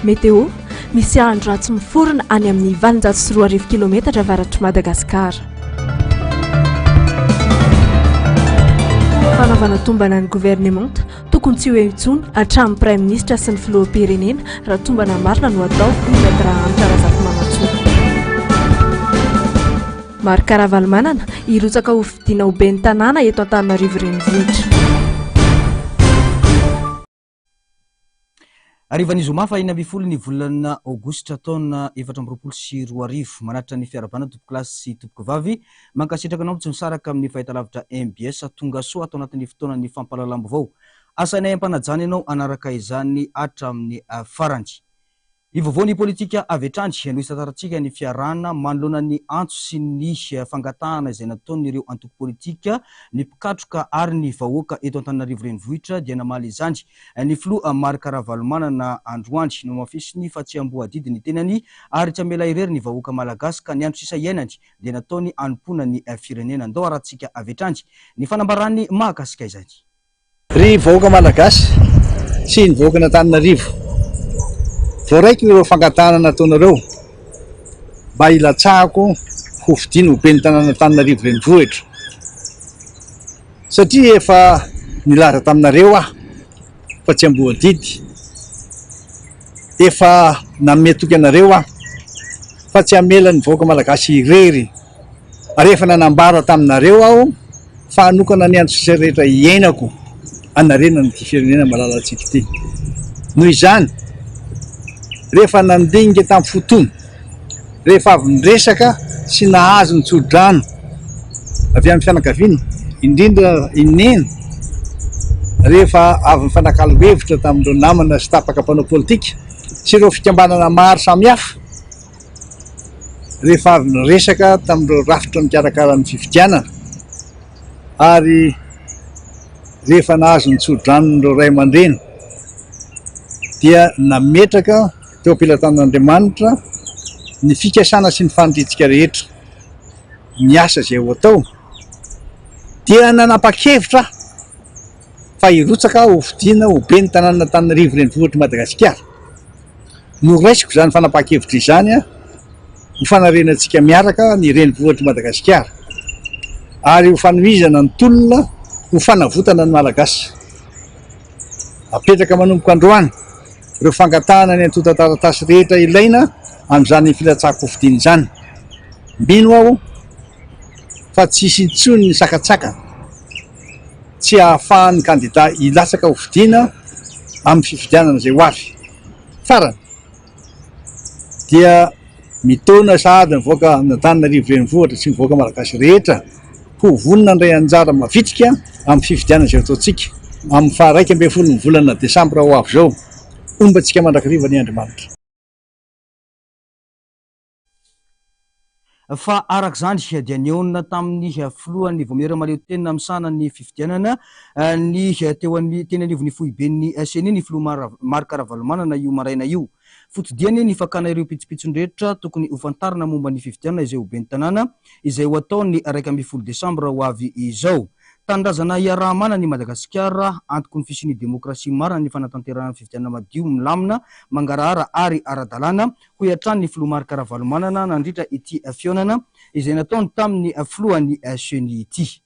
Météo, misy andro ratsy miforona any amin'ny 24 kilometatra avaratry Madagasikara. Fanaovana tombana ny gouvernement tokony tsy ho intsony hatramin'ny prime ministre sy ny filoham-pirenena raha tombana marina no atao mety raha anitra Razafy Mahamatsoa. Maro Karavalmanana irotsaka ho fidiana ho ben'ny tanàna eto Antananarivo renivohitra. Arivan'izo mafa ina bifolo ny volana Aogositra taona 2024 manatra ny fiarabana tompoko lasy sy tompoko vavy mankasitraka anao tsy misaraka amin'ny fahitalavitra MBS tonga soa atao anatin'ny fotoanan'ny fampalalam-baovao asanay ampanajana ianao anaraka izany hatramin'ny farany. Ny vaovao ny politika avy hatrany no isantarantsika ny fiarana manoloana ny antso sy ny fangatahana izay nataon'ireo antoko politika ny mpikatroka ary ny vahoaka eto Antananarivo renivohitra dia namaly izany ny filoha Maro Karavalmanana androany no mafisy ny fatsiamboadidi ny tenany ary tsy amela irery ny vahoaka malagasy ka ny andro sisa iainany dia nataony anompona ny firenena andao arahantsika avy hatrany ny fanambarany mahakasika izany. Ry vahoaka malagasy sy ny vahoaka n'Antananarivo vao raiky ireo fangatahana nataonareo mba ilatsahako ho fidiana ho ben'ny tanàna Antananarivo renivohitra satria efa nilaza taminareo fa tsy amboadidy efa nametoky anareo fa tsy amela ny vahoaka malagasy irery ary efa nanambara taminareo aho fa hanokana ny andro sisa rehetra iainako anarena ny firenena malalatsika ity. Noho izany rehefa nandinga tamin'ny fotoana rehefa avy niresaka sy nahazo ny tsodrano avy amin'ny fianakaviana indrindra inena rehefa avy mifanakalo-hevitra tamin'ireo namana sy tapaka mpanao politika sy ireo fikambanana maro samihafa rehefa avy niresaka tamin'ireo rafitra mikarakara ny fifidianana ary rehefa nahazo ny tsodranon'ireo ray aman-dreny dia nametraka teo am-pelatan'Andriamanitra ny fikasana sy ny fanidritsika rehetra miasa izay ho atao dia nanapa-kevitra fa irotsaka ho fidiana ho ben'ny tanàna Antananarivo renivohitra Madagasikara. Noraisiko izany fanapa-kevitra izany ho fanarenantsika miaraka ny renivohitra Madagasikara ary ho fanomizana ny tolona ho fanavotana ny malagasy. Apetraka manomboka androany ireo fangatahana ny antotan-taratasy rehetra ilaina amin'izany filatsako ho fidiana izany. Mino aho fa tsisy intsony ny sakatsaka tsy ahafahan'ny kandida ilatsaka ho fidiana amin'ny fifidianana izay ho avy. Farany dia mitona sahady ny vahoaka n'Antananarivo renivohitra sy ny vahoaka malagasy rehetra ho vonona indray anjara mavitrika amin'ny fifidianana izay ataontsika amin'ny faha 1 ny volana Desambra ho avy izao. Ombantsika mandrakariva ny Andriamanitra. Fa arak'izany dia nihaonana tamin'ny filohan'ny Voamera Maleo Tenina misana ny fifidianana ny teo amin'ny teny anivon'ny foiben'ny seni ny filoha Maro Karavalmanana io maraina io. Fotodiany ny fakana ireo pitsopitsondrehetra tokony ho fantarina momba ny fifidianana izay ho ben'ny tanàna izay ho atao ny 12 Desambra ho avy izao. Tandrazana iarahamana ny Madagasikara antoko ny fisian'ny demokrasia marina ny fanatanterahana fifidianana madio milamina mangarahara ary ara-dalàna ho iatran'ny ny filoha Maro Karavalmanana nandritra ity fionana izay nataony tamin'ny filohan'ny seni ity.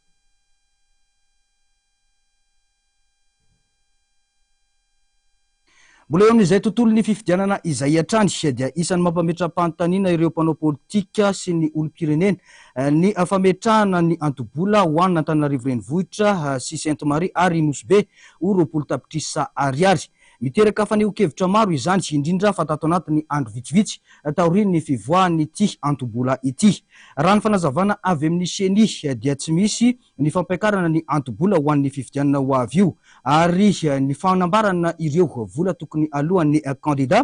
Mbola eo amin'izay tontolo ny fifidianana izay hatrany dia isan'ny mampametra-panontaniana ireo mpanao politika sy ny olom-pirenena ny fametrahana ny antobola ho an'ny Antananarivo renivohitra sy Sainte Marie ary Nosy ho 20 tapitrisa ariary. Miteraka faneho-kevitra maro izany indrindra fa tato anatin'ny andro vitsivitsy taorian'ny fivoahan'ny ity antobola ity. Raha ny fanazavana avy amin'ny seni dia tsy misy ny fampiakarana ny antobola ho an'ny fifidianana ho avy io ary ny fanambarana ireo vola tokony alohan'ny kandida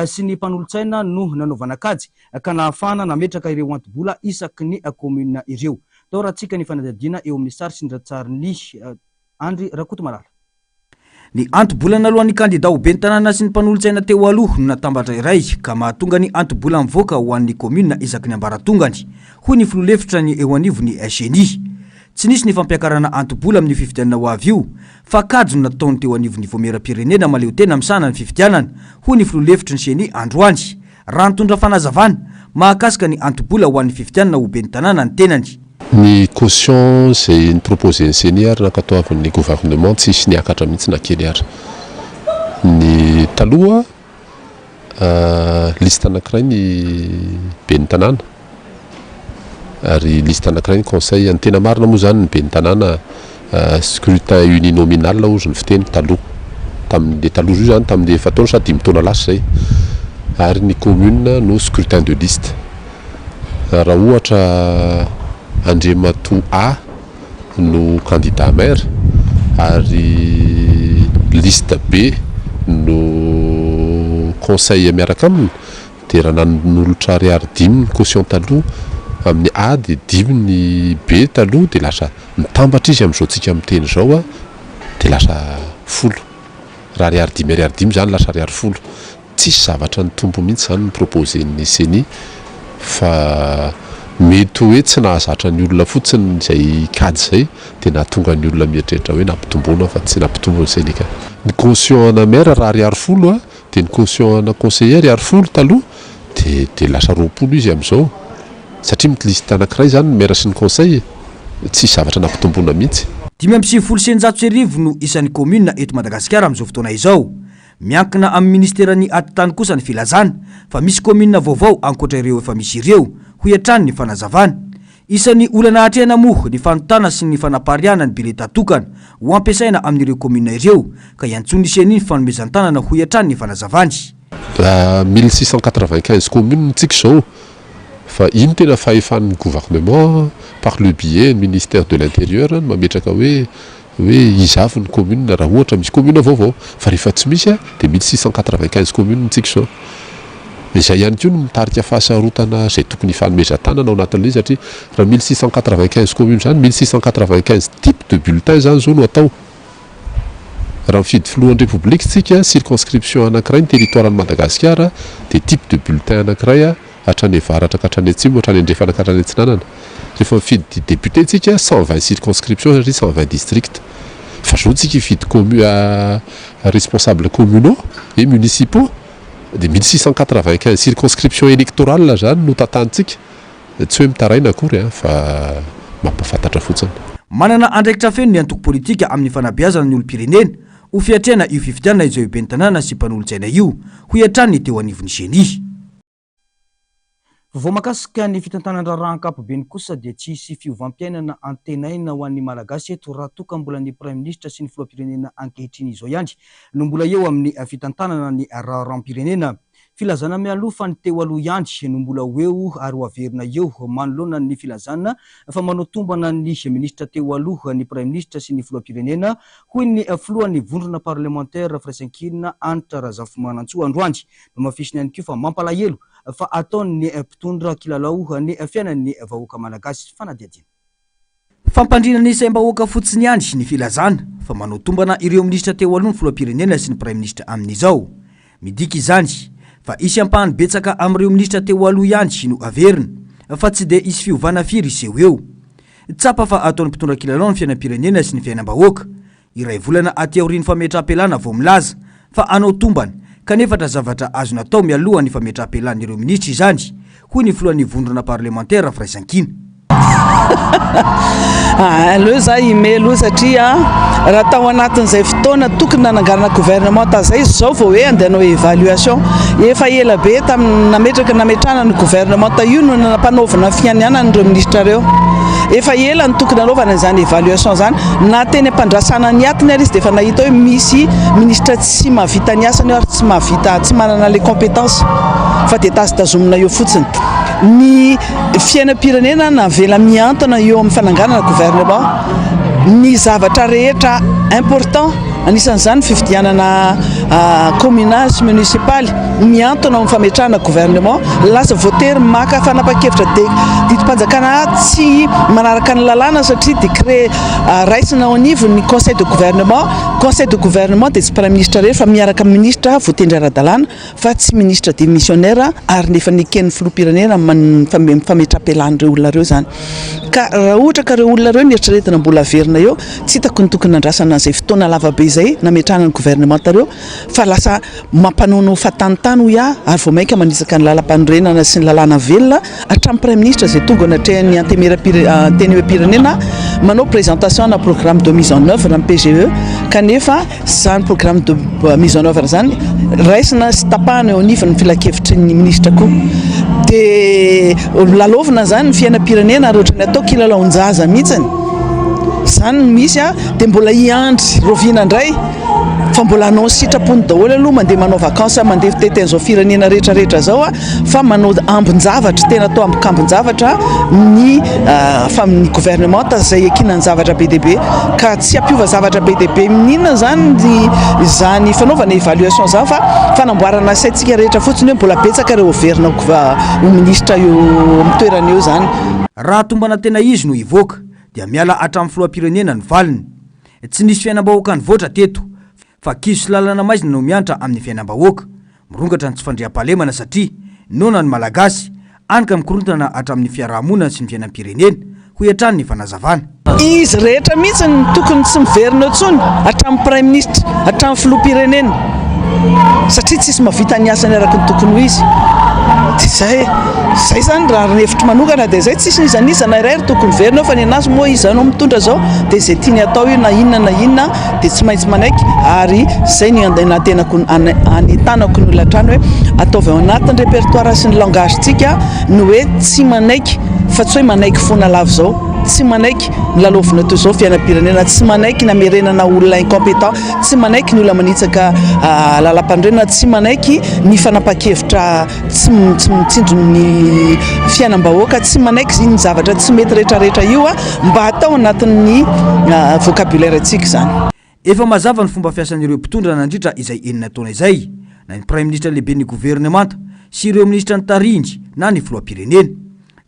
sy ny mpanolontsaina no nanaovana kajy ka nahafahana nametraka ireo antobola isaky ny komuna ireo. Tao rahantsika ny fanadadiana eo amin'ny sary sy ny ratsarin'ny Andry Rakotomalala. Ny antobolana alohan'ny kandida ho ben'ny tanàna sy ny mpanolontsaina teo aloha no natambatra iray ka mahatonga ny antobola mivoaka ho an'ny komuna isaky ny ambaratongany hoy ny filoha lefitra ny eo anivon'ny seni. tsy nisy ny fampiakarana antobola amin'ny fifidianana ho avy io fa kajo nataony teo anivony voamera-pirenena maleo tena misana ny fifidianana hoy ny filoalefitry ny seny Androany raha nitondra fanazavana mahakasika ny antobola ho an'ny fifidianana ho ben'ny tanàna ny tenany. Ny caution izay niproposen'ny CENI ary nankatoavin'ny gouvernement tsisy niakatra mihitsy na kely ary. Ny taloha liste anankiray ny ben'ny tanàna ary liste anankiray ny conseil ny tena marina moa zany ny ben'ny tanàna scrutin uninominal ozy ny fiteny taloha tamin'le taloha io zany tamin'le efa taona sady 5 taona lasa zay ary ny commune no scrutin de liste raha ohatra Andriamatoa A no candidat maire ary liste B no conseil miaraka aminy dia raha nanolotra ariary 5 ny caution taloha amin'ny A dia 5 ny B taloha dia lasa mitambatra izy amin'izao tsika miteny zao dia lasa 10 raha ariary 5 zany lasa ariary 10 tsisy zavatra ny tompo mihitsy zany proposen'ny CENI fa mety hoe tsy nahazatra ny olona fotsiny izay kady zay dia nahatonga ny olona mieritreritra hoe nampitomboana fa tsy nampitomboana CENI ka. Ny caution ana maire raha ariary 10 dia ny caution ana conseiller ariary 10 taloha dia lasa 20 izy amin'izao satria mity liste anankiray zany ny maire sy ny conseil tsy zavatra nampitomboana mihitsy. 5,900 no isan'ny commune eto Madagasikara amin'izao fotoana izao. Miankina amin'ny ministeran'ny atitany kosa ny filazana fa misy commune vaovao ankoatra ireo efa misy ireo ho iatrany ny fanazavana. Isan'ny olana hatrehana moa ny fanotana sy ny fanapariana ny bileta tokana ho ampiasaina amin'ireo commune ireo ka iantsony CENI ny fanomezan-tanana ho iatrany ny fanazavany. 1695 commune tsika zao fa ino tena fahefan'ny gouvernement par le biais ministère de l'intérieur mametraka hoe izavy ny commune raha ohatra misy commune vaovao fa rehefa tsy misy dia 1695 commune tsika zao. Izay ihany koa no mitarika fahasarotana izay tokony hifanomezan-tanana ao anatin'ilay satria raha 1695 commune zany 1695 type de bulletin zany zao no atao. Raha mifidy filohan'ny république tsika circonscription anankiray ny territoiran'ny Madagasikara dia type de bulletin anankiray hatrany avaratra ka hatrany atsimo hatrany andrefana ka hatrany atsinanana. Rehefa mifidy député tsika 120 circonscription satria 120 district fa zao tsika hifidy responsable communaux et municipaux dia 1695 circonscription électorale zany no tatantsika tsy hoe mitaraina akory fa mampafantatra fotsiny. Manana andraikitra feno ny antoko politika amin'ny fanabeazana ny olom-pirenena ho fiatrehana io fifidianana izay ben'ny tanàna sy mpanolontsaina io ho iatrany teo anivon'ny CENI. Vao makasika ny fitantanana ankapobeny kosa dia tsy hisy fiovam-piainana antenaina ho an'ny malagasy eto raha toka mbola ny prime ministre sy ny filoam-pirenena ankehitriny izao ihany no mbola eo amin'ny fitantanana ny raharam-pirenena. Filazana mialoha fa ny teo aloha ihany no mbola hoeo ary ho averina eo manoloana ny filazana fa manao tombana ny ministra teo aloha ny prime ministre sy ny filoam-pirenena hoy ny filohan'ny vondrona parlementaire firaisan-kina Anitra Razafimanantsoa Androany no mafisiny ihany koa fa mampalahelo fa ataony mpitondra kilalao ny fiainan'ny vahoaka malagasy fanadiadiana. Fampandrina ny saim-bahoaka fotsiny ihany ny filazana fa manao tombana ireo ministra teo aloha ny filoam-pirenena sy ny prime ministre amin'izao. Midika izany fa isy ampahany betsaka amin'ireo ministra teo aloha ihany no averina fa tsy dia isy fiovana firy iseho eo. Tsapa fa ataony mpitondra kilalao ny fiainam-pirenena sy ny fiainam-bahoaka. Iray volana aty aorian'ny fametra-pelana vao milaza fa anao tombana kanefa tra zavatra azo natao mialoha ny fametra-pelan'ireo ministra izany hoy ny filohan'ny vondrona parlementaire firaisan-kina. Aleo za ime aloha satria raha tao anatin'izay fotoana tokony nanangarana gouvernement tazay zao vao hoe andeha hanao évaluation efa ela be nametraka nametrana ny gouvernement io no nampanaovana fianianana ireo ministra reo. Efa ela ny tokony anaovana izany évaluation zany na teny ampandrasana ny atiny ary izy dia efa nahita hoe misy ministra tsy mahavita ny asany ary tsy mahavita tsy manana les compétences fa dia tazotazomina eo fotsiny. Ny fiainam-pirenena navela miantona eo amin'ny fananganana gouvernement ny zavatra rehetra important anisan'izany fifidianana communal sy municipal miantona amin'ny fametrahana gouvernement lasa voatery maka fanapa-kevitra didim-panjakana tsy manaraka ny lalàna satria décret raisina ao anivo ny conseil de gouvernement dia tsy premier ministre rery fa miaraka ministre voatendry ara-dalàna fa tsy ministre démissionnaire ary nefa niken'ny filoham-pirenena fametra-pelan'ireo olona reo zany ka raha ohatra ka reo olona reo nieritreretina mbola averina eo tsy hitako ny tokony andrasana an'izay fotoana lavabe izay nametrahana ny gouvernement tareo fa lasa mampanono fatanitany hoy ary vao mainka manisaka ny lalam-panorenana sy ny lalàna velona hatramin'ny premier ministre izay tonga natrehany anteny hoe pirenena manao présentation na programme de mise en œuvre amin'ny PGE kanefa zany programme de mise en œuvre zany raisina sy tapahana eo anivon'ny filakevitry ny ministre koa dia lalovina zany ny fiainam-pirenena ary ohatrany atao kilalaon-jaza mihitsiny zany misy dia mbola hiandry roviana indray fa mbola anao sitrapony daholo aloha mandeha manao vacances mandeha fiteten'izao firenena rehetrarehetra zao fa manao ambin-javatra tena atao ambokambin-javatra ny gouvernement izay ekinany zavatra be deaibe ka tsy ampiova zavatra be deaibe mininona zany fanaovana évaluation zao fa fanamboarana saintsika rehetra fotsiny hoe mbola betsaka reo overina ho ministra io amin'ny toerana eo zany raha tombana tena izy no hivoaka dia miala hatramin'ny filoham-pirenena ny valiny tsy nisy fiainam-bahoaka ny voatra teto fa kizo sy lalana maizina no miantra amin'ny fiainam-bahoaka mirongatra ny tsy fandriam-pahalemana satria nona ny malagasy anyka mikorontana hatramin'ny fiarahamonina sy ny fiainam-pirenena ho hiatrany ny fanazavana izy rehetra mihitsy ny tokony tsy miverina tsony hatramin'ny premier ministre hatramin'ny filoham-pirenena satria tsisy mavita ny asany araka ny tokony ho izy dia zay zany raha hevitry manokana dia zay tsisy nizanizana iray ry tokony verina fa ny anazy moa izy anao mitondra zao dia zay tiany atao io na inona dia tsy maintsy manaiky ary zay ny antenako anitanako ny olatrany hoe ataovy ao anatin'ny répertoire sy ny langage tsika no hoe tsy manaiky fa tsy hoe manaiky fona lavo zao tsy manaiky milalovina toy zao fiainam-pirenena tsy manaiky namerenana olona incompétent tsy manaiky ny olona manitsaka lalam-panorenana tsy manaiky ny fanapa-kevitra tsy mitsindro ny fiainam-bahoaka tsy manaiky ziny zavatra tsy mety rehetrarehetra io mba atao anatin'ny vocabulaire antsika zany efa mazava ny fomba fiasan'ireo mpitondra nandritra izay enina taona izay na ny premier ministre lehibe ny gouvernemanta sy ireo ministra ny tarindry na ny filoham-pirenena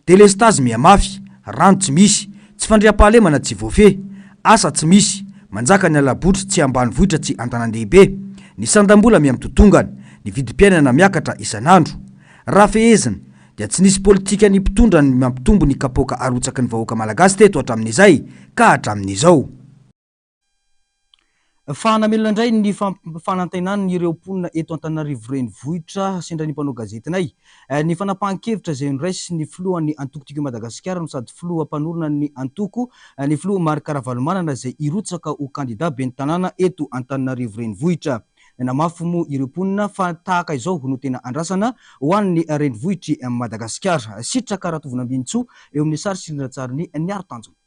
délestage mihamafy rano tsy misy tsy fandriam-pahalemana tsy voafe asa tsy misy manjaka ny alabotry tsy ambany vohitra tsy antanan-dehibe ny sandam-bola miamtotongany ny vidim-piainana miakatra isan'andro raha fehezina dia tsy nisy politika ny mpitondra ny mampitombo ny kapoaka arotsaky ny vahoaka malagasy teto hatramin'izay ka hatramin'izao fanamelona indray ny fanantenany ireo mponina eto Antananarivo renivohitra sendra ny mpanao gazetinay ny fanapahan-kevitra izay niraisy ny filohan'ny antoko Madagasikara no sady filoha mpanorona ny antoko ny filoha Marc Ravalomanana izay irotsaka ho kandida ben'ny tanàna eto Antananarivo renivohitra namafy moa ireo mponina fa tahaka izao no tena andrasana ho an'ny renivohitry Madagasikara sitraka ratovina ambinitsoa eo amin'ny sary siliratsariny ny Artanjona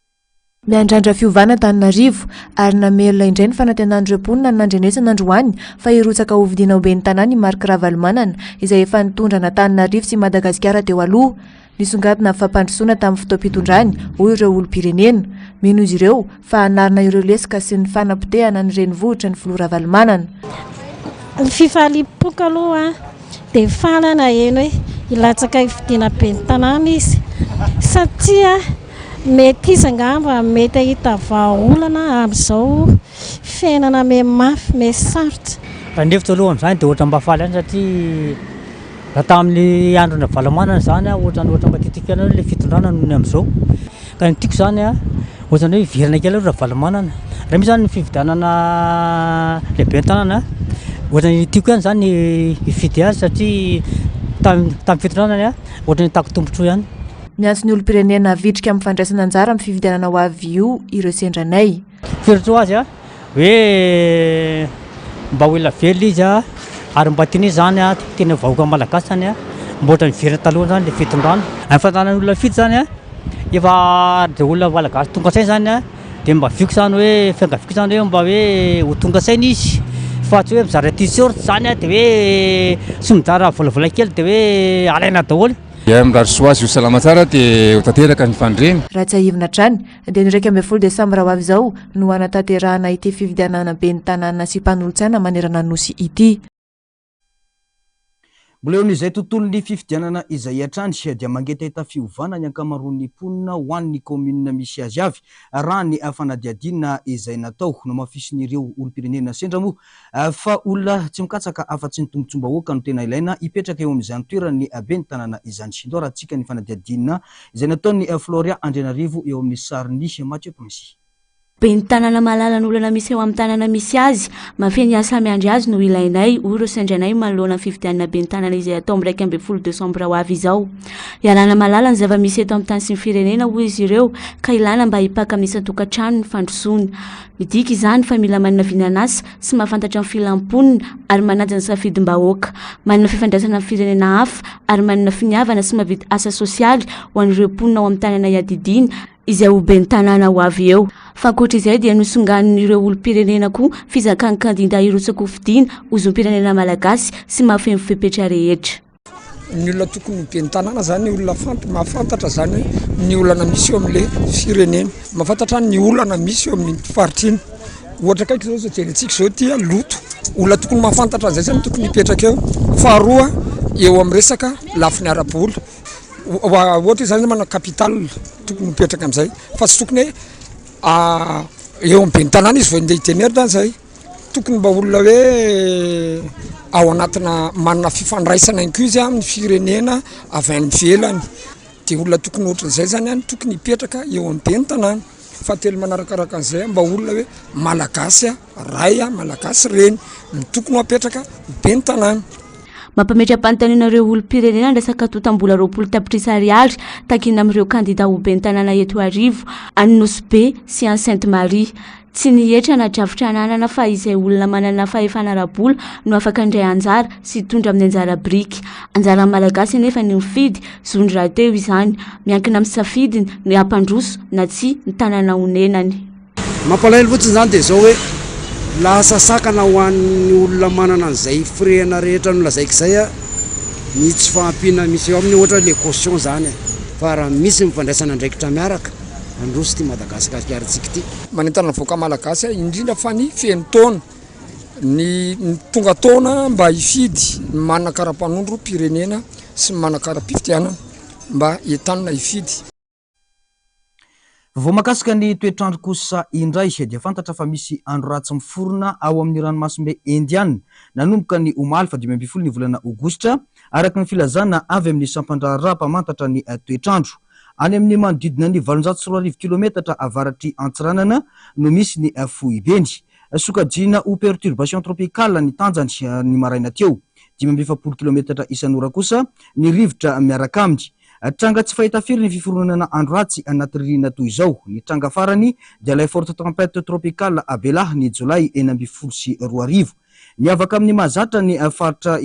miandrandra fiovana Antananarivo ary namelona indray ny fanantenan'ireo mponina nandrenesana androany fa irotsaka ho vidiana ho ben'ny tanàna ny Marc Ravalomanana izay efa nitondra Antananarivo sy Madagasikara teo aloha nisongadina fampandrosoana tamin'ny fotoam-pitondrany hoy ireo olom-pirenena mino izy ireo fa hanarina ireo lesika sy ny fanapotehana ny renivohitra ny filoha Ravalomanana ny fifaliam-poka aloha dia falana eny hoe ilatsaka hividiana ben'ny tanàna izy satria mety izy angamba mety ahita vahaolana amin'izao fiainana me mafy me sarotra Andefitra aloha amin'izany dia ohatra mba faly any satria raha tamin'ny androna Ravalomanana zany ohatra mba tiatika ilay fitondrana nohony amin'izao ka ny tiako zany ohatrany hoe virana kely Ravalomanana raha misy zany ny fividianana lehibe ny tanàna ohatra ny tiako ihany zany hifidy azy satria tamin'ny fitondranany ohatra ny tako tombotsoa ihany miantso ny olom-pirenena vitrika amin'ny fandraisana anjara amin'ny fividianana ho avy io ireo sendranay firotsao azy hoe mba ho ela velona izy ary mba tiany zany tena vahoaka malagasy zany mba ohatra niverina taloha zany le fitondrana amin'ny fantanan'olona fito zany efa dia olona malagasy tonga saina zany dia mba viko zany hoe fiangaviko zany hoe mba hoe ho tonga saina izy fa tsy hoe mizara t-shirt zany dia hoe sy mijara volavola kely dia hoe alaina daholo Mirarisoa azy io salama tsara dia ho tanteraka ny fandreny. Raha tsy ahivina trany dia ny 12 Desambra ho avy izao no hanatanterahana ity fifidianana be ny tanàna sy mpanolontsaina manerana nosy ity. Mbola eo n'izay tontolon'ny fifidianana izay hatrany dia mangetahita fiovana ny ankamaroan'ny mponina ho an'ny komina misy azy avy raha ny fanadiadiana izay natao no mafisin'ireo olom-pirenena sendra moa fa olona tsy mikatsaka afa-tsy ny tombontsom-bahoaka no tena ilaina ipetraka eo amin'izany toerany be ny tanàna izany. Sindorantsika ny fanadiadiana izay nataon'ny Floria Andrenarivo eo amin'ny sariny Mathieu Princy. Be ny tanàna malalan'olana misy eo amin'ny tanàna misy azy, mafeny asa miandry azy no ilainay, oro sendranay manoloana ny fifidianana be ny tanàna izay atao amin'ny 12 Desambra ho avy izao. Ialana malala ny zava-misy eto amin'ny tany sy ny firenena hoy izy ireo, ka ilana mba hipaka amin'ny isan-tokantrano ny fandrosoana. Midika izany fa mila manana vinanasa sy mahafantatra ny filamponina ary manaja ny safidim-bahoaka, manana fifandraisana amin'ny firenena hafa ary manana finiavana sy mahavita asa sosialy ho an'ireo mponina ao amin'ny tanàna iadidiana izay ho be ny tanàna ho avy eo. Fa ankoatra izay dia nosonganin'ireo olom-pirenena koa fizakany kandida irotsaka fidiana ozom-pirenena malagasy sy mahafeno fepetra rehetra. Ny olona tokony be ny tanàna zany olona mahafantatra zany ny olana misy eo amin'le firenena, mahafantatra ny olana misy eo amin'ny faritriny. Ohatra kaiky zao jerentsika zao tia loto, olona tokony mahafantatra zay zany tokony hipetraka eo. Faharoa eo amin'ny resaka lafiny ara-bola. Ohatra zany manana capital tokony mipetraka amin'izay fa tsy tokony eo amin'ny be ny tanàna izy vao ndeha hitenerina zay. Tokony mba olona hoe ao anatina manana fifandraisana ihany koa izy amin'ny firenena avy any ivelany, dia olona tokony ohatran'izay zany any tokony hipetraka eo amin'ny be ny tanàna. Fahatelo manarakaraka an'izay mba olona hoe malagasy ray malagasy reny no tokony hapetraka be ny tanàna. Mampametra-panontanianareo olom-pirenena resaka totam-bola 20 tapitrisa ariary takina amin'ireo kandida ho be ny tanàna eto arivo any Nosy-Be sy any Sainte-Marie. Tsy nihetra na drafitra ananana fa izay olona manana fahefana ara-bola no afaka indray anjara sy tondra amin'ny anjara briky. Anjara malagasy nefa ny mifidy zondry raha teo izany, miankina amin'ny safidiny ny ampandroso na tsy ny tanàna honenany. Mampalahelo fotsiny zany dia zao hoe lasa sakana ho an'ny olona manana an'izay firena rehetra no lazaiko izay ny tsy fahampiana misy eo amin'ny ohatra le caution zany, fa raha misy mifandraisana andraikitra miaraka androso ty Madagasikaratsika ty. Manentana voaka malagasy indrindra fa ny feno taona ny tonga taona mba hifidy manana kara-panondro pirenena sy manana kara-pifidianana mba entanina hifidy. Vao makasika ny toetrandro kosa indray dia fantatra fa misy andro ratsy miforona ao amin'ny ranomasimbe Indiana nanomboka ny omaly fa 12 ny volana Aogositra araka ny filazana avy amin'ny sampandrara mpamantatra ny toetrandro. Any amin'ny manodidina ny 740 kilometatra avaratry Antsiranana no misy ny fohibeny. Sokajiana ho perturbation tropicale ny tanjany ny maraina teo. 12 kilometatra isan'ora kosa ny rivotra miaraka aminy. Tranga tsy fahita firy ny fiforonana andro ratsy anaty ririna toy izao. Ny tranga farany dia la forte tempête tropicale Abela ny Jolay 12 Ny avaka amin'ny mahazatra ny faritra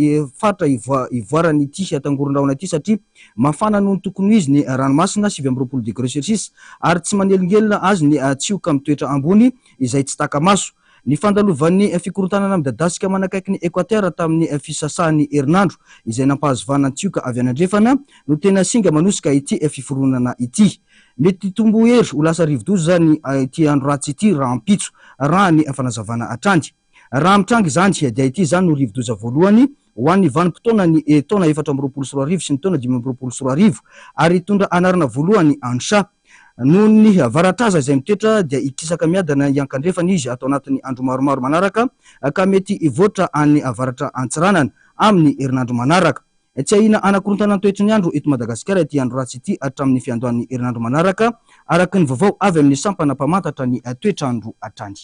ivoarany ity atangoron-drahona ity satria mafana noho ny tokony izy ny ranomasina 20 degré Celsius ary tsy manelingelina azy ny tsioka mitoetra ambony izay tsy taka-maso. Ny fandalovan'ny fikorotanana midadasika manakaiky ny Équateur tamin'ny fisasahany herinandro izay nampahazovana ny tsioka avy anandrefana no tena singa manosika ity fiforonana ity. Mety tombo hery ho lasa rivo-doza zany ity andro ratsy ity raha ampitso raha ny fanazavana hatrany. Raha mitrangy zany dia ity zany no rivo-doza voalohany ho an'ny vanim-potoana ny taona 420 sy ny taona 520 ary tondra anarana voalohany Ansa. Noho ny avaratraza izay mitoetra dia ikisaka miadana iankandrefana izy atao anatin'ny andro maromaro manaraka ka mety ivoatra any avaratra Antsiranana amin'ny herinandro manaraka. Tsy ahina anakorontana ny toetry ny andro eto Madagasikara ity andro ratsy ity hatramin'ny fiandohan'ny herinandro manaraka araka ny vaovao avy amin'ny sampana mpamantatra ny toetrandro hatrany.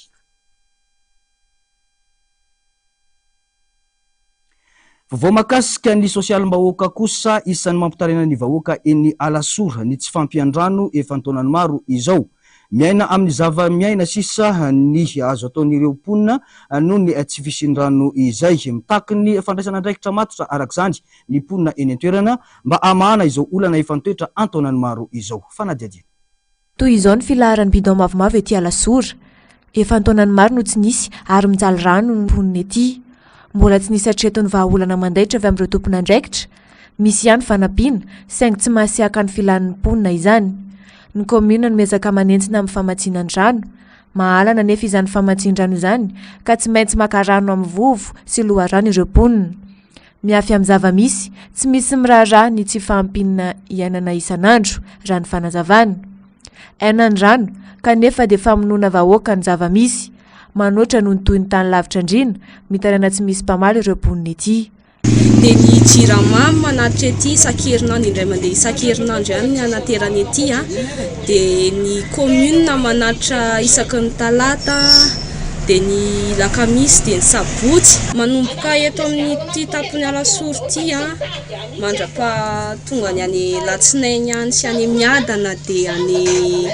Vao makasika ny sosialim-bahoaka kosa isan'ny mampitarena ny vahoaka eny Alasora ny tsy fampiandrano efa ntaonany maro izao. Miaina amin'ny zava-miaina sisa ny azo ataon'ireo mponina noho ny tsy fisin-drano izay. Mitaky ny fandraisana andraikitra matotra araka izany ny mponina eny an-toerana mba hamahana izao olana efa nitoetra antaonany maro izao. Fanadiady. Toy izao ny filaharan'ny bidon mavomavo ety Alasora. Efa ntaonany maro no tsy nisy ary mijaly rano ny mponina ety. Mbola tsy nisy hatreton'ny vahaolana mandaitra avy amin'ireo tompon'andraikitra misy ihany fanampiana saingy tsy mahasiaka ny filan'ny mponina izany. Ny commune nomezaka manentsina amin'ny famatsinan-drano, mahalana nefa izany famatsin-drano izany ka tsy maintsy maka rano amin'ny vovo sy loharano ireo mponina. Miafy amin'ny zava-misy, tsy misy miraharaha ny tsy fahampinana iainana isan'andro raha ny fanazavana. Aina ny rano kanefa dia famonoana vahoaka ny zava-misy, manoatra noho ny toy ny tany lavitra andrina, mitarana tsy misy mpamaly ireo mponina ety. Dia ny jirama manatitra ety isan-kerinandro, indray mandeha isan-kerinandro ihany ny anaterany ety dia ny commune manatitra isaky ny talata, dia ny lakamisy dia ny sabotsy. Manomboka eto amin'ny ity tapony Alasory ity mandrapa tonga ny any Latsinainy any sy any Miadana dia any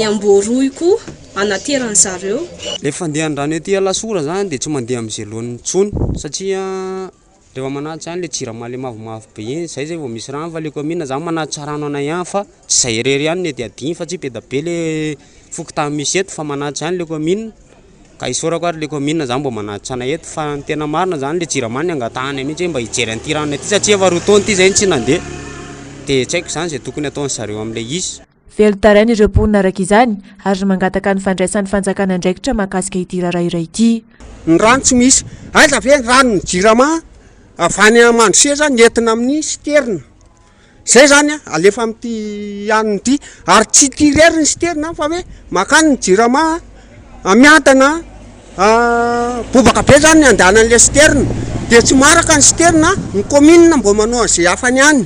Amboroy koa anaterany zareo. Le fandehan-drano ety Alasora zany dia tsy mandeha amin'izay lohan'ny tsony satria rehefa manatitra zany le jirama le mavomavo be iny, zay vao misy rano fa le commune zany manatitra rano anay ihany fa tsy zay irery ihany mety adiny fa tsy be da be le fokotany misy eto fa manatitra ihany le commune. Ka isorako ary le commune zany mbo manatitra anay eto fa ny tena marina zany le jirama ny angatahany mihitsy mba hijery an'ity rano ity satria efa roa taona ity zay tsy nandeha. Dia tsy haiko zany zay tokony ataony zareo amin'le izy. Velotarainy ireo mponina araka izany ary mangataka ny fandraisan'ny fanjakana andraikitra mahakasika ity raharaha iray ity. Ny rano tsy misy, aiza ve rano ny jirama avany Mandrosera nentina amin'ny siterna. Zay zany alefa amin'ity aniny ity ary tsy tirery ny siterna fa hoe makany ny jirama Miadana bobaka be zany ny andehanan'le siterna dia tsy maraka ny siterna, ny commune mbo manao an'izay hafany ihany.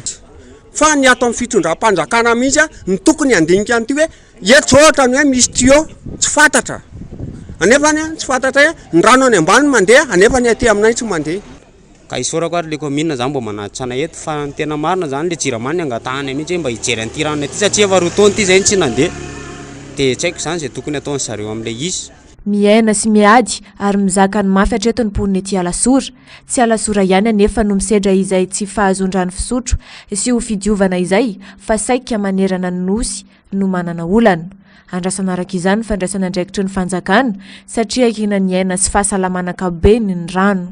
Fa ny ato amin'ny fitondram-panjakana mihitsy ny tokony handinika an'ity hoe eto zao ohatra ny hoe misy tuyau tsy fantatra, anefany tsy fantatra ny rano any ambany mandeha anefa ny aty aminay tsy mandeha. Ka isorako ary le commune zany mbo manatitra anay eto fa ny tena marina zany le jirama ny angatahany mihitsy mba hijery an'ity rano ity satria efa roa taona ity zay tsy nandeha. Dia tsy haiko zany zay tokony ataony zareo amin'le izy. Miaina sy miady ary mizaka ny mafy hatreto ny mponina ety Alasora. Tsy Alasora ihany anefa no misedra izay tsy fahazon-drano fisotro sy ho fidiovana izay fa saika manerana ny nosy no manana olana. Andrasana araka izany fandraisana andraikitry ny fanjakana satria hina ny aina sy fahasalamana ankapobeny ny rano.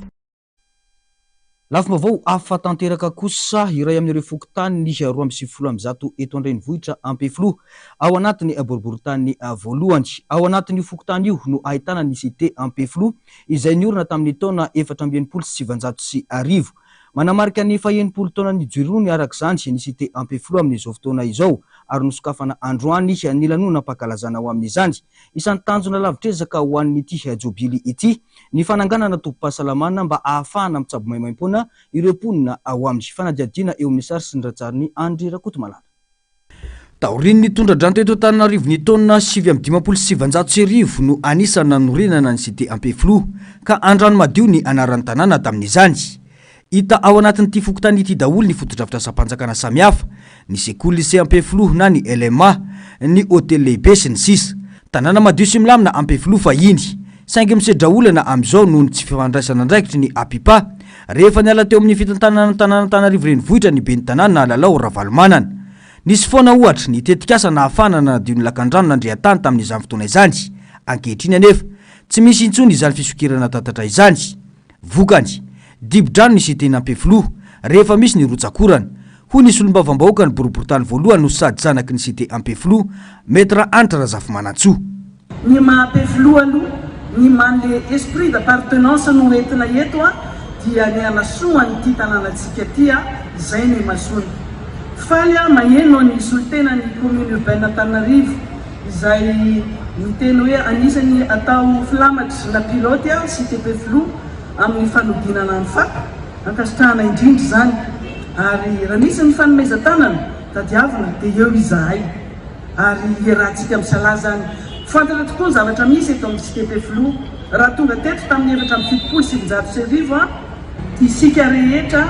Lafim-baovao afa-tanteraka kosa iray amin'ireo fokotany ny 270 eto an-drenivohitra Ampefilo ao anatiny boriboritany voalohany. Ao anatin'io fokotany io no ahitana ny cité Ampefilo izay niorina tamin'ny taona 1790. Manamarika ny faha-80 taona nijoirony ny araka izany ny cité Ampefilo amin'izao fotoana izao ary nosokafana androany ny lanonam-pankalazana ao amin'izany. Isan'ny tanjona lavitrezaka ho an'ity jobily ity ny fananganana tobim-pahasalamana mba ahafahana mitsabo maimaim-poana ireo mponina ao amin'ny fanadihadiana eo amin'ny sary sy ny ratsariny Andry Rakotomalala. Taoriny ny tondra-drano teto Antananarivo ny taona 770 no anisany nanorenana ny cité Ampefilo ka Andrano Madio ny anaran'ny tanàna tamin'izany. Hita ao anatin'ity fokotany ity daholo ny foto-dravitra sampanjakana samihafa, ny sekoly lycée Ampefilo na ny LMA, ny hôtel lehibe sy ny sisa. Tanàna madio sy milamina Ampefilo fahiny, saingy misedra olana amin'izao noho ny tsy fifandraisana andraikitry ny APIPA rehefa niala teo amin'ny fitantanana Antananarivo renivohitra ny ben'ny tanàna Lalao Ravalomanana. Nisy foana ohatra ny tetikasa na ahafana nadio ny lakan-drano nandrehan-tany tamin'izany fotoana izany. Ankehitriny anefa tsy misy intsony izany fisokirana tatatra izany. Vokany dibo-drano ny cité Ampefilo rehefa misy ny rotsakorana. Hoy ny solombavam-bahoaka ny boriboritany voalohany no sady zanaky ny cité Ampefilo, Maître Antra Razafy-Manantsoa. Ny maha-Ampefilo aloha ny manle esprit d'appartenance no entina eto dia ny anasoany ity tanànatsika ity izay ny masony. Faly maheno ny solitena ny commune urbaine Antananarivo izay miteny hoe anisany atao filamatry na pilote cité Ampefilo amin'ny fanodinana ny fako ankasitrahana indrindra zany. Ary raha nisy ny fanomezan-tanana tadiavina dia eo izahay ary iarahantsika misalaha zany. Fantatra tokoa ny zavatra misy eto amin'ny cité Ampefilo raha tonga teto tamin'ny 770 isika rehetra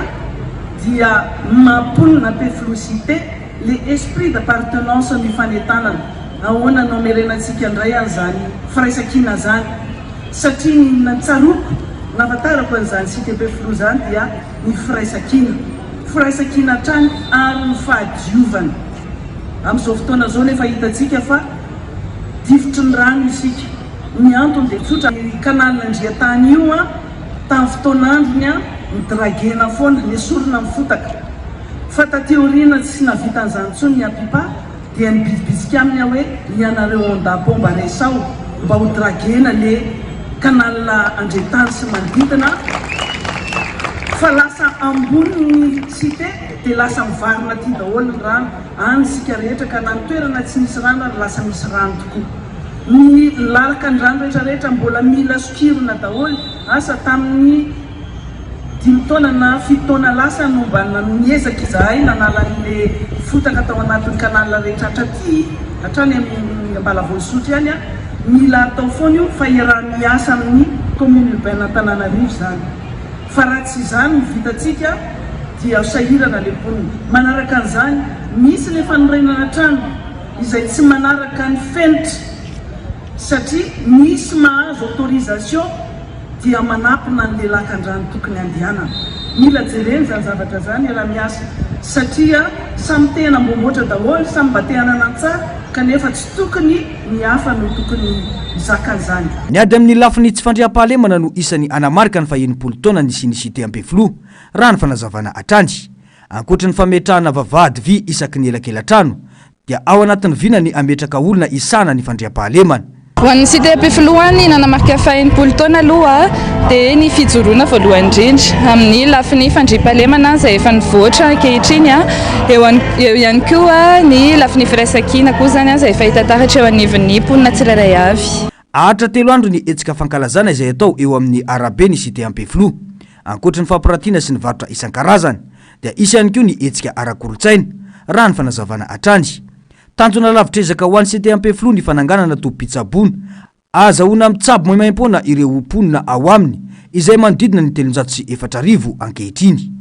dia mamponina Ampefilo cité le esprit d'appartenance ny fanentanana. Ahoana no amerenantsika indray an'izany firaisan-kina zany satria ny natsaroko nafatarako an'izany cité Ampefilo zany dia ny firaisan-kina hatrany ary ny fahadiovana. Amin'izao fotoana zao nefa hitantsika fa difotry ny rano isika. Ny antony dia tsotra ny kanalin'Andriantany io tamin'ny fotoan'androny midragena foana ny sorona mifotaka fa tateoriana tsy navita an'izany ntsony ny apipa dia nibizibizika aminy hoe ianareo ondapomba resao mba ho dragena le kanal andretany sy manodidina fa lasa ambony ny cité dia lasa mivarina ty daholo ny rano any sika rehetra ka na nitoerana tsy misy rano ary lasa misy rano tokoa ny lalaka ny rano rehetrarehetra mbola mila sokirona daholo asa tamin'ny 10 taona na 7 taona lasa no mba niezaka izahay nanalan'le fotaka tao anatin'ny kanal rehetra hatraty hatrany amin'ny Ambalavoasotry ihany mila atao foana io fa iaraha miasa amin'ny commune urbaine Antananarivo zany fa raha tsy izany ny vitatsika dia sahirana le mponina manaraka an'izany misy le fanorenana trano izay tsy manaraka ny fenitra satria misy mahazo autorisation dia manampina ny lelakan-drano tokony andehanana mila jereny zany zavatra zany raha miasa satria samy tena mbomboatra daholo samy mba te hanana tsara kanefa tsy tokony ny hafa no tokony zakan'izany ny ady amin'ny lafiny tsy fandriam-pahalemana no isan'ny anamarika ny faha-20 taona ny sinisité Ambefilo raha ny fanazavana atrany ankoatra ny fametrahana vavahady vy isaky ny elakelan-trano dia ao anatin'ny vina ny ametraka olona isana ny fandriam-pahalemana ho an'ny cité Ambefilo any nanamarika faha-20 taona aloha dia ny fijoroana voalohany indrindra amin'ny lafiny fandriam-pahalemana izay efa nivoatra ankehitriny eo ihany koa ny lafiny firaisan-kina koa zany izay efa hita taratra eo anivon'ny mponina tsirairay avy ahatra 3 andro ny etsika fankalazana izay atao eo amin'ny arabe ny cité Ambefilo ankoatra ny fampirantiana sy ny varotra isan-karazany dia isy ihany koa ny etsika ara-kolotsaina raha ny fanazavana atrany tanjona lavitrezaka ho an'ny cité Ambefilo ny fananganana topi-pitsabona azahoana mitsabo maimaim-poana ireo mponina ao aminy izay manodidina ny 304,000 ankehitriny.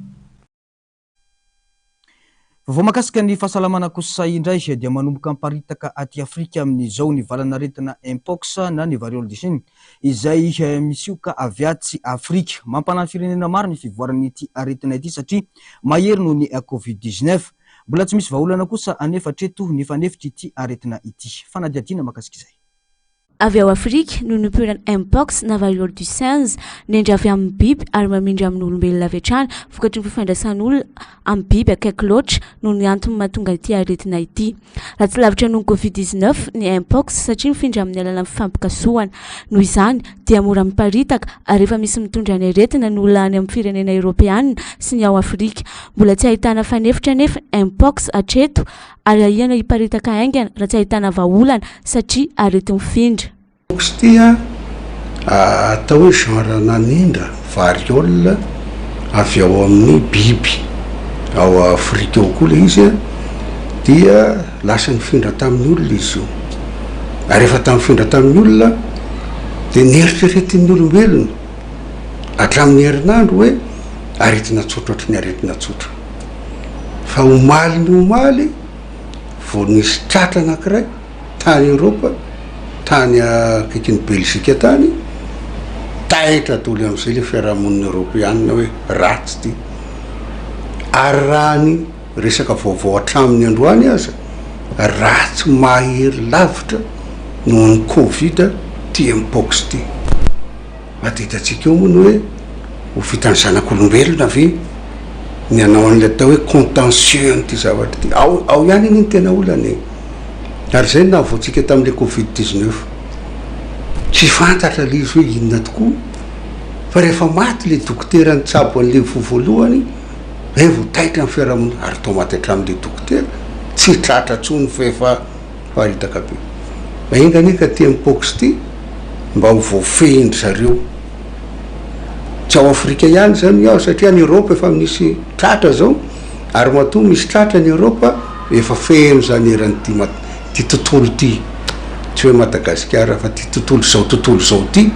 Vao makasika ny fahasalamana kosa indray dia manomboka miparitaka aty Afrika amin'izao ny valanaretina mpox na ny variole du Sine izay misioka avy aty Afrika mampanano firenena maro ny fivoaran'ity aretina ity satria mahery noho ny COVID-19 mbola tsy misy vahaolana kosa anefa treto ny fanefitra ity aretina ity fanadiadina makasika izay avy ao Afrika no nipoirany mpox na variole du singe nendry avy amin'ny biby ary mamindry amin'ny olombelona avy hatrany vokatry ny fifandraisan'olona amin'ny biby akaiky loatra no ny antony mahatonga ity aretina ity raha tsy lavitra noho COVID-19 ny mpox satria mifindra amin'ny alalan'ny fifampikasohana noho izany dia mora miparitaka ary efa misy mitondra ny aretina ny olona any amin'ny firenena Europeana sy ny ao Afrika mbola tsy ahitana fanefitra nefa mpox hatreto ary ahihana hiparitaka haingana raha tsy ahitana vahaolana satria arety mifindra tia atao hoe genre nanindra variole avy ao amin'ny biby ao Afrika ao koa le izy dia lasa nifindra tamin'ny olona izy io ary rehefa tamifindra tamin'ny olona dia nieritreretin'ny olombelona hatramin'ny herinandro hoe aretina tsotra ohatry ny aretina tsotra fa omaly ny omaly vao nisy tratra anankiray tany Europa tany akaikiny Belzika tany taitra toly amin'izay le fiarahamonina Europeana hoe ratsy ty ary raha ny resaka vaovao hatraminy androany aza ratsy mahery lavitra noho ny Covid ty mpox ty matetantsika eo moa ny hoe ho vitany zanak'olombelona ve ny anao an'le atao hoe contentieux ty zavatra ty ao ihany iny tena olany ary zay nahavoatsika tamin'le COVID-19 tsy fantatra le izy hoe inona tokoa fa rehefa maty le dokotera nitsabo an'le voalohany vo taitra amin'ny fiarahamonina ary tao maty hatramin'le dokotera tsy tratra tsony fa efa faritaka be mahingany ka ty mpox ty mba ho voafehindry zareo tsy ao Afrika ihany zany ao satria ny Europa efa misy tratra zao ary matoa misy tratra ny Europa efa fehiny zany eran'ity ty tontolo ty tsy hoe Madagasikara fa ty tontolo zao ty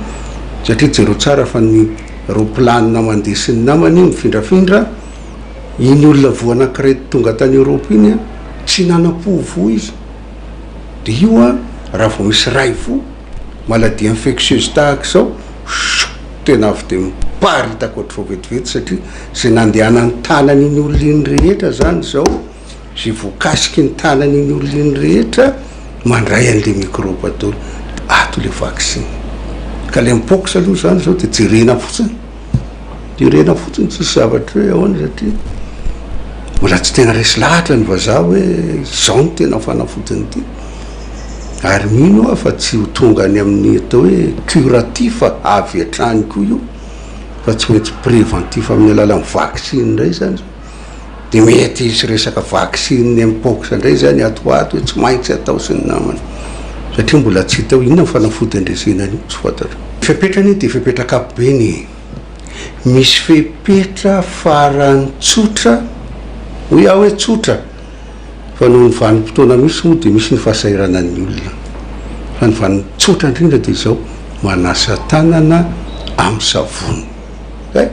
satria jereo tsara fa ny roplanina mandeha sy ny namany iny mifindrafindra iny olona voa anankiray tonga tany Europa iny tsy nanam-povo izy de io raha vao misy ray fo maladie infectieuse tahaka zao tena avy de miparitaka ohatry fao vetivety satria zay nandehanany tanan'iny olona iny rehetra zany zao zay voakasiky ny tanan'iny olona iny rehetra mandray an'le microbe atao ato le vaccine ka le mpox aloha zany zao de jerena fotsiny dia rena fotsiny tsisy zavatra hoe ahoana satria mbola tsy tena resy lahatra ny vazaha hoe izao no tena fanafodiny ity ary mino a fa tsy ho tonga any amin'ny atao hoe curatif avy hatrany koa io fa tsy maintsy préventif amin'ny alalan'ny vaccine indray zany dia mety isy resaka vaccine mpox indray zany atoato hoe tsy maintsy atao sy ny namany satria mbola tsy hita ho inona ny fanafody andresenany io tsy fantatra fepetrany dia fepetraka apobeny misy fepetra farany tsotra hoe aho hoe tsotra fa noho ny vanim-potoana misy moa dia misy ny fahasairana ny olona fa ny vanin-tsotra indrindra dia izao manasa tanana amin'ny savony kay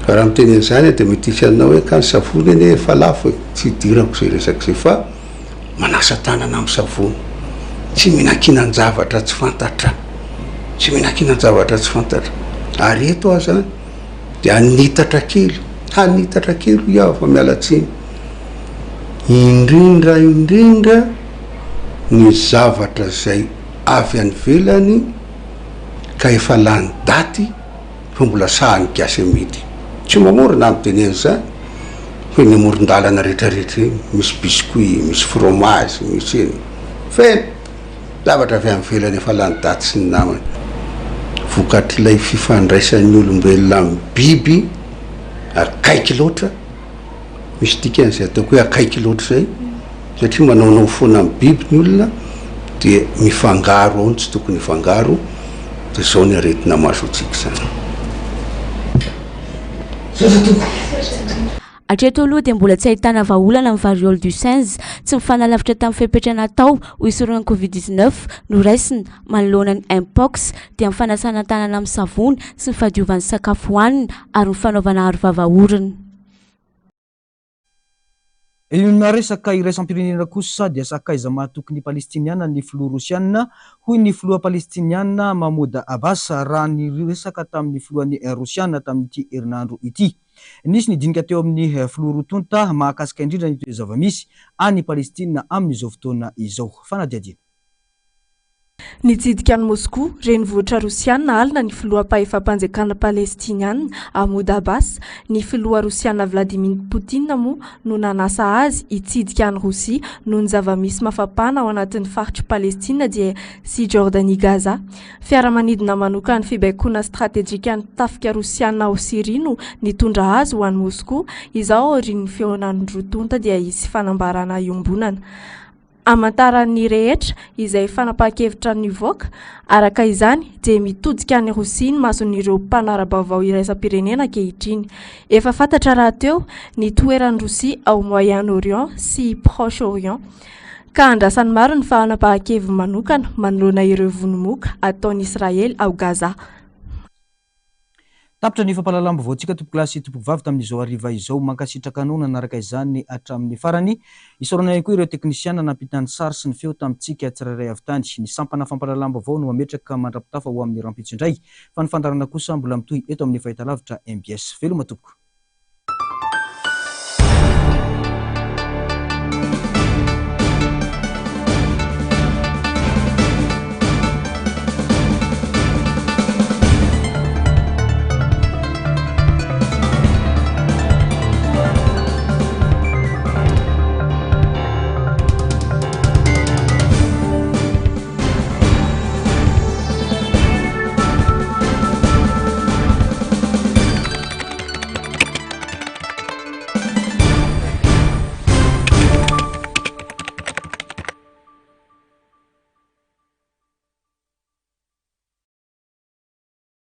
fa raha miteny an'izany dia mety hisy anao hoe ka ny savony eny efa lafo tsy hidirako izay resaka izay fa manasa tanana amin'ny savony tsy mihinan-kinan zavatra tsy fantatra tsy mihinan-kinan zavatra tsy fantatra ary eto aho zany dia hanitatra kely iaho fa mialatsiny indrindra ny zavatra zay avy any velany ka efa lany daty fa mbola sahany gasy amidy tsy mamorona amin'ny teneny zany hoe ny amoron-dalana rehetrarehetra eny misy biscuit misy fromage misy eny feno zavatra avy amin'ny velany efa lany daty sy ny namany vokatr'ilay fifandraisan'ny olombelona amin'ny biby akaiky loatra misy dikan'izay ataoko hoe akaiky loatra zay satria manaonao foana amin'ny biby ny olona dia mifangaro ao ny tsy tokony hifangaro dia zao ny aretina maso antsika zany Hatreto aloha dia mbola tsy ahitana vahaolana amin'ny variole du singe tsy mifanalavitra tamin'ny fepetra natao ho isoronan'ny covid-19 no raisina manoloana ny mpox dia amin'ny fanasana tanana amin'ny savony sy ny fadiovan'ny sakafo hohanina ary ny fanaovana aro vava-orona. Ilona resaka iraisam-pirenena kosa dia sakaiza mahatokony palestiniana ny filoha rosiana hoy ny filoha palestiniana Mahmoud Abbas raha ny resaka tamin'ny filohan'ny rosiana tamin'ity herinandro ity. Nisy nidinika teo amin'ny filoha rotonta mahakasika indrindra ny toe-zava-misy any Palestina amin'izao fotoana izao. Fanadihadiana. Nitsidika any Moscou renivohitra rosiana alina ny filoham-pahefam-panjakana palestiniana Mahmoud Abbas, ny filoha rosiana Vladimir Poutine moa no nanasa azy hitsidika any Rosia noho ny zava-misy mafapana ao anatin'ny faritry Palestina dia sy Jordanie Gaza. Fiaramanidina manokana fibaikona strategjika ny tafika rosiana ao Syria no nitondra azy ho any Moscou, izao aorian'ny feonan'ny rotonta dia hisy fanambarana iombonana. Amantaran'ny rehetra izay fanapahan-kevitra nivoaka araka izany dia mitodika any Rosia ny mason'ireo mpanara-baovao iraisam-pirenena ankehitriny. Efa fantatra raha teo ny toeran'ny Rosia ao Moyen-Orient sy Proche-Orient ka andrasany maro ny fanapahan-kevitra manokana manoloana ireo vonomoka ataon'i Israel ao Gaza. Tapitra ny fampalalam-baovao antsika tompo-kilasy tompo-vavy tamin'izao hariva izao mankasitraka anona naraka izany hatramin'ny farany isorana ihany koa ireo teknisiana nampitany sary sy ny feo tamintsika tsirairay avy tany. Ny sampana fampalalam-baovao no mametraka mandrapitafa ho amin'ny rampitso indray fa ny fandarana kosa mbola mitohy eto amin'ny fahitalavitra MBS. Veloma tompoko.